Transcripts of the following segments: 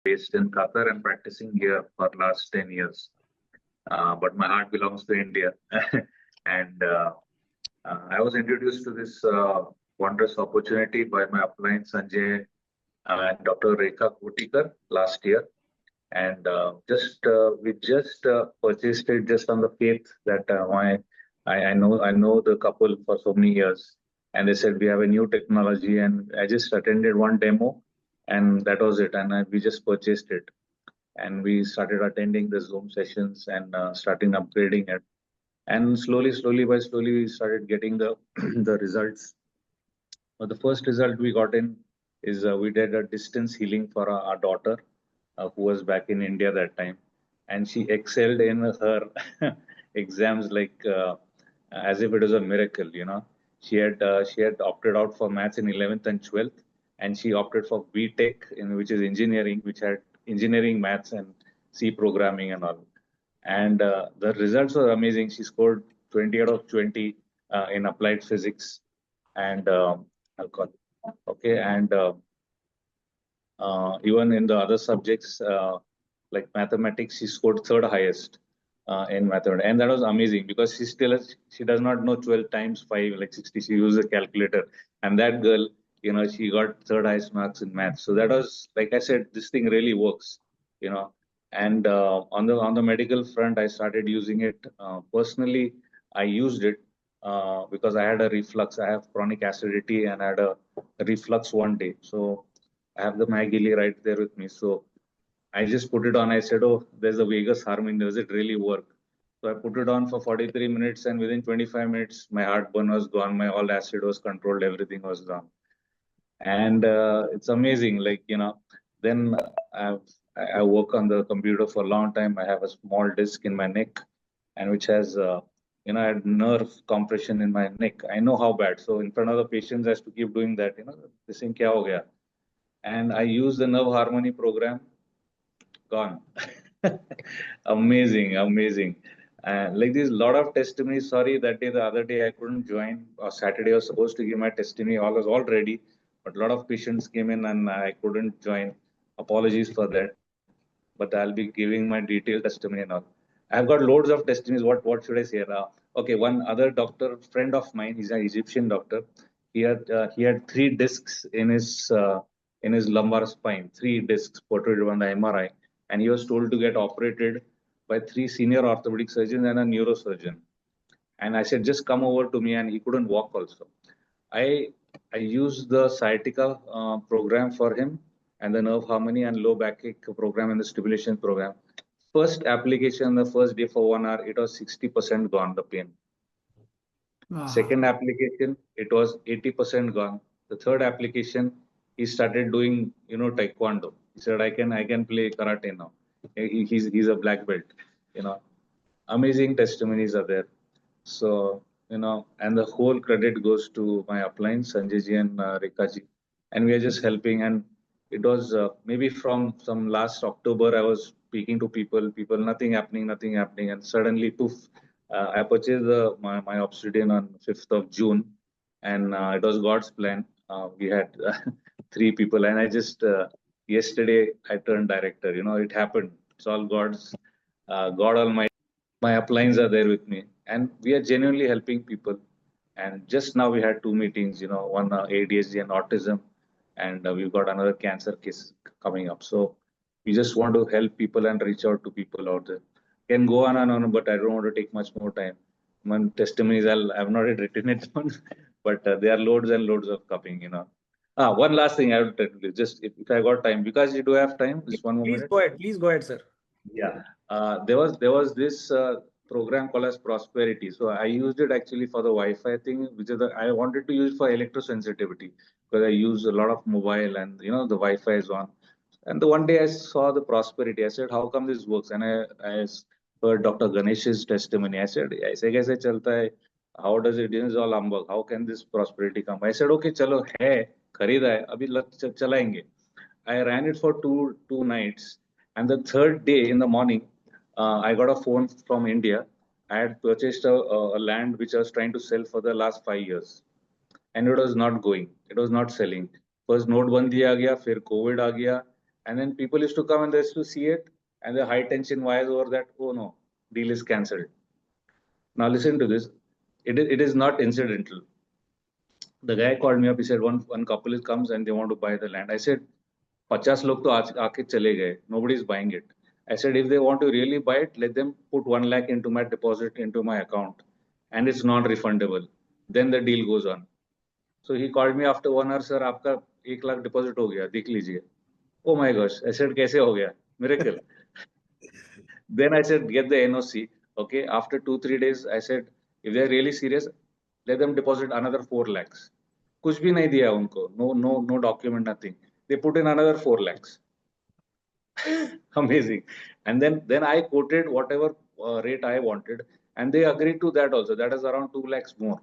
based in Qatar and practicing here for last 10 years. But my heart belongs to India. and I was introduced to this wondrous opportunity by my upline Sanjay and Dr. Rekha Kotikar last year. And we just purchased it just on the faith that I know the couple for so many years, and they said we have a new technology, and I just attended one demo, and that was it, and we just purchased it, and we started attending the Zoom sessions and starting upgrading it, and slowly we started getting the the results. The first result we got in is we did a distance healing for our daughter who was back in India that time, and she excelled in her exams like as if it was a miracle. You know, she had opted out for maths in 11th and 12th, and she opted for B.Tech, which is engineering, which had engineering, maths, and C programming and all. And the results were amazing. She scored 20 out of 20 in applied physics and alcohol. Okay, and even in the other subjects like mathematics, she scored third highest in mathematics, and that was amazing because she does not know 12 times 5 like 60. She used a calculator, and that girl, you know, she got third highest marks in math. So that was, like I said, this thing really works, you know. And on the medical front, I started using it personally. I used it because I had a reflux. I have chronic acidity and I had a reflux one day. So I have the Magili right there with me. So I just put it on. I said, oh, there's a Vegas Harmony. Does it really work? So I put it on for 43 minutes, and within 25 minutes, my heartburn was gone. My all acid was controlled. Everything was gone. And it's amazing. Like, you know, then I work on the computer for a long time. I have a small disc in my neck, and which has, you know, I had nerve compression in my neck. I know how bad. So in front of the patients, I have to keep doing that. You know, this thing kya ho gaya? And I use the Nerve Harmony program. Gone. Amazing, amazing. Like there's a lot of testimonies. Sorry, that day, the other day, I couldn't join. Saturday, I was supposed to give my testimony. All was all ready, but a lot of patients came in and I couldn't join. Apologies for that. But I'll be giving my detailed testimony and all. I've got loads of testimonies. What should I say? Okay, one other doctor, friend of mine, he's an Egyptian doctor. He had 3 discs in his lumbar spine, 3 discs portrayed on the MRI, and he was told to get operated by 3 senior orthopedic surgeons and a neurosurgeon. And I said, just come over to me, and he couldn't walk also. I used the sciatica program for him, and the nerve harmony and low backache program and the stimulation program. First application, the first day for 1 hour, it was 60% gone, the pain. Wow. Second application, it was 80% gone. The third application, he started doing, you know, taekwondo. He said, I can play karate now. He's a black belt, you know. Amazing testimonies are there. So, you know, and the whole credit goes to my upline, Sanjay ji and Rekha ji. And we are just helping. And it was maybe from some last October, I was speaking to people, nothing happening. And suddenly, poof, I purchased my obsidian on 5th of June. And it was God's plan. We had 3 people. And I just, yesterday, I turned director. You know, it happened. It's all God's, God Almighty. My uplines are there with me, and we are genuinely helping people. And just now we had 2 meetings, you know, one ADHD and autism, and we've got another cancer case coming up. So we just want to help people and reach out to people out there. Can go on and on, but I don't want to take much more time. My testimonies, I've not yet written it down, but there are loads and loads of coming, you know. One last thing I would tell you, just if I got time, because you do have time, just one more minute. Please go ahead, sir. Yeah, there was this program called as Prosperity. So I used it actually for the Wi-Fi thing, which is I wanted to use for electrosensitivity because I use a lot of mobile and, you know, the Wi-Fi is on. And the one day I saw the Prosperity. I said, how come this works? And I heard Dr. Ganesh's testimony. I said, aise kaise chalta hai? How does it? This is all humbug. How can this Prosperity come? I said, okay, chalo, hai, kharida hai, abhi chalayenge. I ran it for two nights. And the third day in the morning, I got a phone from India. I had purchased a land which I was trying to sell for the last 5 years. And it was not going. It was not selling. First, notebandi aa gaya, फिर COVID aa gaya. And then people used to come and they used to see it, and the high tension wires over that. Oh no, deal is cancelled. Now listen to this. It is not incidental. The guy called me up. He said one couple comes and they want to buy the land. I said, 50 log to aake chale gaye. Nobody is buying it. I said, if they want to really buy it, let them put 1 lakh into my deposit into my account, and it's non-refundable. Then the deal goes on. So he called me after 1 hour, sir, आपका 1 lakh deposit हो गया, देख लीजिए. Oh my gosh, I said, कैसे हो गया? Miracle. Then I said, get the NOC. Okay, after 2-3 days, I said, if they're really serious, let them deposit another 4 lakhs. कुछ भी नहीं दिया उनको. No document, nothing. They put in another 4 lakhs. Amazing. And then I quoted whatever rate I wanted, and they agreed to that also. That is around 2 lakhs more.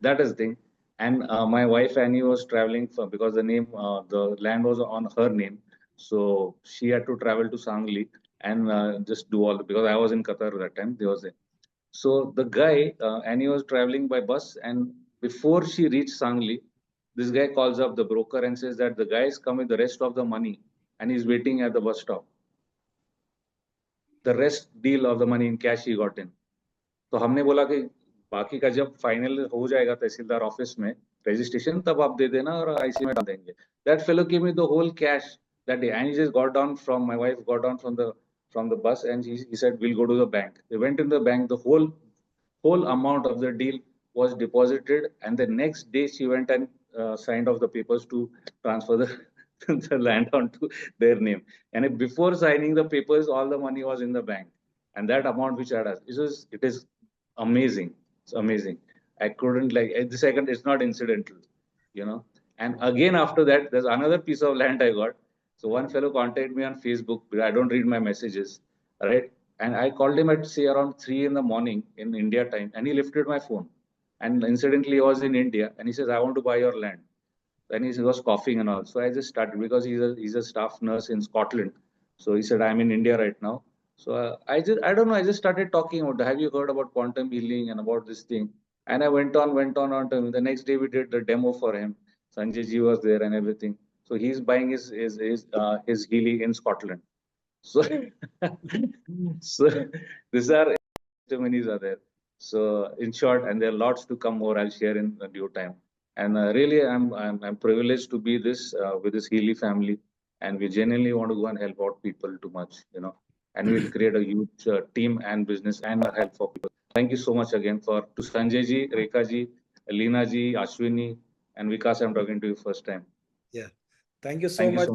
That is the thing. And my wife Annie was traveling because the land was on her name, so she had to travel to Sangli and just do all because I was in Qatar at that time. They was there. So the guy Annie was traveling by bus, and before she reached Sangli, this guy calls up the broker and says that the guy is coming the rest of the money and he's waiting at the bus stop. The rest deal of the money in cash he got in. तो हमने बोला कि बाकी का जब final हो जाएगा तहसीलदार office में रजिस्ट्रेशन तब आप दे देना और आईसी में डाल देंगे. That fellow gave me the whole cash that day, and he just got down from my wife got down from the bus, and he said we'll go to the bank. They went in the bank. The whole amount of the deal was deposited, and the next day she went and signed off the papers to transfer the land onto their name. And before signing the papers, all the money was in the bank, and that amount which I had, it is amazing. It's amazing. I couldn't at the second, it's not incidental, you know. And again, after that, there's another piece of land I got. So one fellow contacted me on Facebook, but I don't read my messages, right? And I called him at say around 3 in the morning in India time, and he lifted my phone. And incidentally, he was in India, and he says, I want to buy your land. And he was coughing and all. So I just started because he's a staff nurse in Scotland. So he said, I'm in India right now. So I don't know, I just started talking about, have you heard about quantum healing and about this thing? And I went on to him. The next day we did the demo for him. Sanjay ji was there and everything. So he's buying his Healy in Scotland. So, so these are testimonies are there. So in short, and there are lots to come more. I'll share in due time. And really, I'm privileged to be with this Healy family, and we genuinely want to go and help out people too much, you know. And we'll create a huge team and business and help for people. Thank you so much again to Sanjay ji, Rekha ji, Leena ji, Ashwini, and Vikas. I'm talking to you first time. Yeah, thank you so much.